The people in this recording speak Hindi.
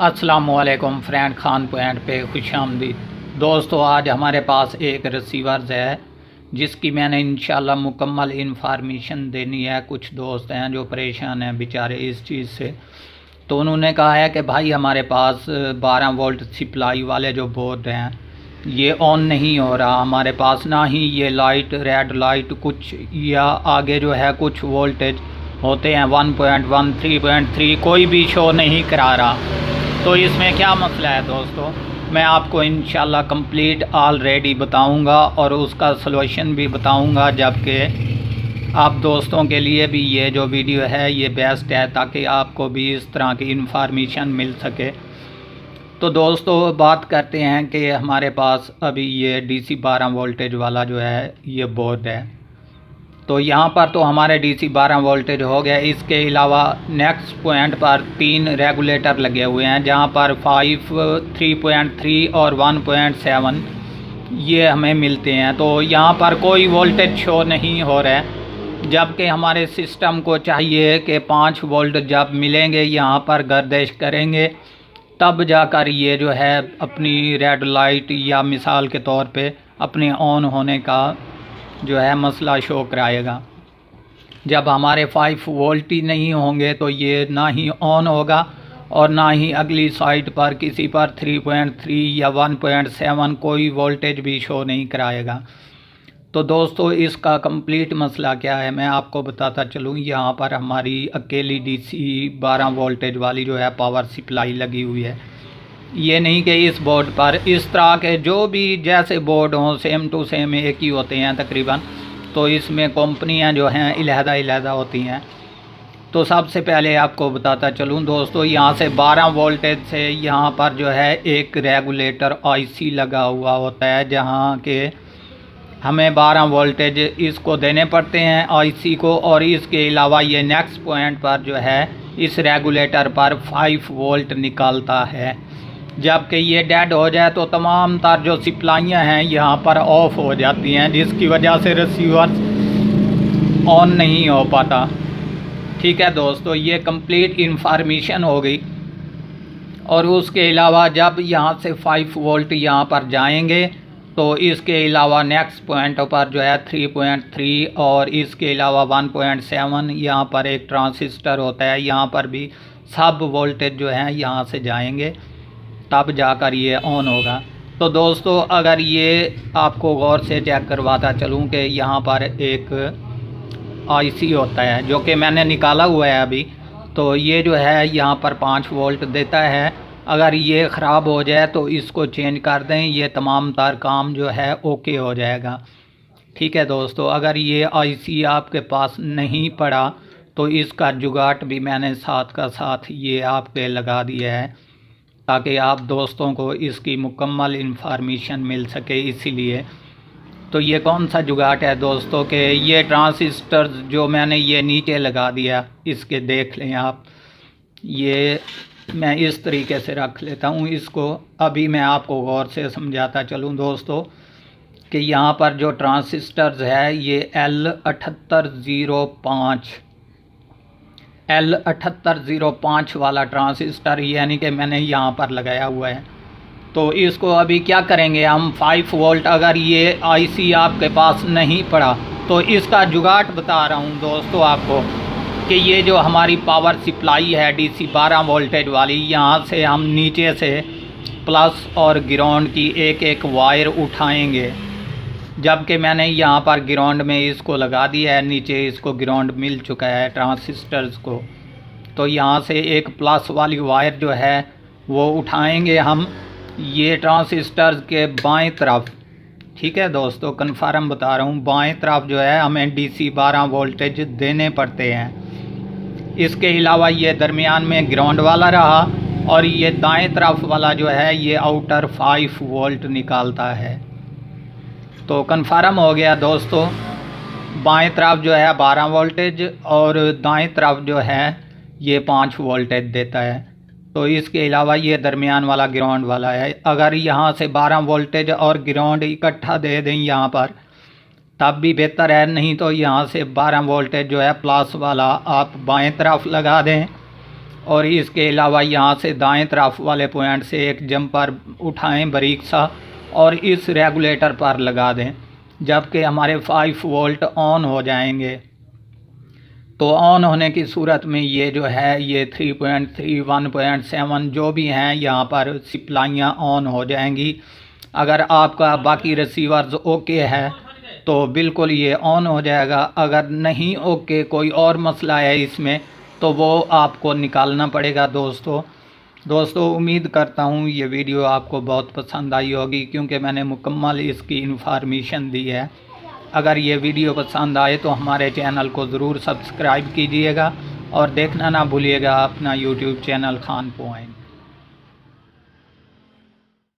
अस्सलामुअलैकुम फ्रेंड, खान पॉइंट पे खुशामदीद। दोस्तों, आज हमारे पास एक रिसीवर्स है जिसकी मैंने इंशाल्लाह मुकम्मल इन्फॉर्मेशन देनी है। कुछ दोस्त हैं जो परेशान हैं बेचारे इस चीज़ से, तो उन्होंने कहा है कि भाई हमारे पास 12 वोल्ट सप्लाई वाले जो बोर्ड हैं ये ऑन नहीं हो रहा हमारे पास, ना ही ये लाइट रेड लाइट कुछ या आगे जो है कुछ वोल्टेज होते हैं 1.1 3.3 कोई भी शो नहीं करा रहा। तो इसमें क्या मसला है दोस्तों, मैं आपको इंशाल्लाह कंप्लीट ऑलरेडी बताऊंगा और उसका सलूशन भी बताऊंगा, जबकि आप दोस्तों के लिए भी ये जो वीडियो है ये बेस्ट है ताकि आपको भी इस तरह की इन्फॉर्मेशन मिल सके। तो दोस्तों, बात करते हैं कि हमारे पास अभी ये DC 12 वोल्टेज वाला जो है ये बोर्ड है। तो यहाँ पर तो हमारे DC 12 वोल्टेज हो गया। इसके अलावा नेक्स्ट पॉइंट पर 3 रेगुलेटर लगे हुए हैं जहाँ पर 5, 3.3 और 1.7 ये हमें मिलते हैं। तो यहाँ पर कोई वोल्टेज शो नहीं हो रहा है, जबकि हमारे सिस्टम को चाहिए कि 5 वोल्ट जब मिलेंगे यहाँ पर गर्दिश करेंगे तब जाकर ये जो है अपनी रेड लाइट या मिसाल के तौर पे अपने ऑन होने का जो है मसला शो कराएगा। जब हमारे 5 वोल्ट ही नहीं होंगे तो ये ना ही ऑन होगा और ना ही अगली साइड पर किसी पर 3.3 या 1.7 कोई वोल्टेज भी शो नहीं कराएगा। तो दोस्तों, इसका कंप्लीट मसला क्या है मैं आपको बताता चलूँ। यहाँ पर हमारी अकेली DC 12 वोल्टेज वाली जो है पावर सप्लाई लगी हुई है। ये नहीं कि इस बोर्ड पर इस तरह के जो भी जैसे बोर्ड हों सेम टू सेम एक ही होते हैं तकरीबन, तो इसमें कंपनियां जो हैं अलहदा होती हैं। तो सबसे पहले आपको बताता चलूं दोस्तों, यहाँ से 12 वोल्टेज से यहाँ पर जो है एक रेगुलेटर IC लगा हुआ होता है जहाँ के हमें 12 वोल्टेज इसको देने पड़ते हैं IC को, और इसके अलावा ये नेक्स्ट पॉइंट पर जो है इस रेगुलेटर पर 5 वोल्ट निकालता है। जबकि ये डेड हो जाए तो तमाम तार जो सप्लाइयाँ हैं यहाँ पर ऑफ हो जाती हैं, जिसकी वजह से रिसीवर ऑन नहीं हो पाता। ठीक है दोस्तों, ये कंप्लीट इन्फॉर्मेशन हो गई। और उसके अलावा जब यहाँ से 5 वोल्ट यहाँ पर जाएंगे तो इसके अलावा नेक्स्ट पॉइंट पर जो है 3.3 और इसके अलावा 1.7 यहाँ पर एक ट्रांसिस्टर होता है, यहाँ पर भी सब वोल्टेज जो है यहाँ से जाएंगे तब जाकर ये ऑन होगा। तो दोस्तों, अगर ये आपको गौर से चेक करवाता चलूँ कि यहाँ पर एक IC होता है जो कि मैंने निकाला हुआ है अभी, तो ये जो है यहाँ पर 5 वोल्ट देता है। अगर ये ख़राब हो जाए तो इसको चेंज कर दें, ये तमाम तार काम जो है ओके हो जाएगा। ठीक है दोस्तों, अगर ये IC आपके पास नहीं पड़ा तो इसका जुगाड़ भी मैंने साथ का साथ ये आपके लगा दिया है ताकि आप दोस्तों को इसकी मुकम्मल इन्फॉर्मेशन मिल सके। इसीलिए तो ये कौन सा जुगाड़ है दोस्तों के ये ट्रांसिस्टर जो मैंने ये नीचे लगा दिया, इसके देख लें आप। ये मैं इस तरीके से रख लेता हूँ इसको। अभी मैं आपको गौर से समझाता चलूँ दोस्तों कि यहाँ पर जो ट्रांसिस्टर्स है ये L7805 वाला ट्रांसिस्टर यानी कि मैंने यहाँ पर लगाया हुआ है। तो इसको अभी क्या करेंगे हम 5 वोल्ट, अगर ये IC आपके पास नहीं पड़ा तो इसका जुगाड़ बता रहा हूँ दोस्तों आपको कि ये जो हमारी पावर सप्लाई है DC 12 वोल्टेज वाली, यहाँ से हम नीचे से प्लस और ग्राउंड की एक वायर उठाएंगे। जबकि मैंने यहाँ पर ग्राउंड में इसको लगा दिया है, नीचे इसको ग्राउंड मिल चुका है ट्रांसिस्टर्स को। तो यहाँ से एक प्लस वाली वायर जो है वो उठाएंगे हम ये ट्रांसिस्टर्स के बाएं तरफ। ठीक है दोस्तों, कन्फर्म बता रहा हूँ, बाएं तरफ जो है हमें DC 12 वोल्टेज देने पड़ते हैं। इसके अलावा ये दरमियान में ग्राउंड वाला रहा और ये दाएं तरफ वाला जो है ये आउटर 5 वोल्ट निकालता है। तो कन्फर्म हो गया दोस्तों, बाएं तरफ जो है 12 वोल्टेज और दाएं तरफ जो है ये 5 वोल्टेज देता है। तो इसके अलावा ये दरमियान वाला ग्राउंड वाला है। अगर यहाँ से 12 वोल्टेज और ग्राउंड इकट्ठा दे दें यहाँ पर तब भी बेहतर है, नहीं तो यहाँ से 12 वोल्टेज जो है प्लस वाला आप बाएं तरफ लगा दें और इसके अलावा यहाँ से दाएं तरफ वाले पॉइंट से एक जंपर उठाएं बारीक सा और इस रेगुलेटर पर लगा दें। जबकि हमारे 5 वोल्ट ऑन हो जाएंगे तो ऑन होने की सूरत में ये जो है ये 3.3 1.7 जो भी हैं यहाँ पर सप्लाइयाँ ऑन हो जाएंगी। अगर आपका बाकी रिसीवर्स ओके है तो बिल्कुल ये ऑन हो जाएगा। अगर नहीं ओके, कोई और मसला है इसमें, तो वो आपको निकालना पड़ेगा। दोस्तों उम्मीद करता हूँ ये वीडियो आपको बहुत पसंद आई होगी, क्योंकि मैंने मुकम्मल इसकी इन्फॉर्मेशन दी है। अगर ये वीडियो पसंद आए तो हमारे चैनल को ज़रूर सब्सक्राइब कीजिएगा और देखना ना भूलिएगा अपना यूट्यूब चैनल खान पॉइंट।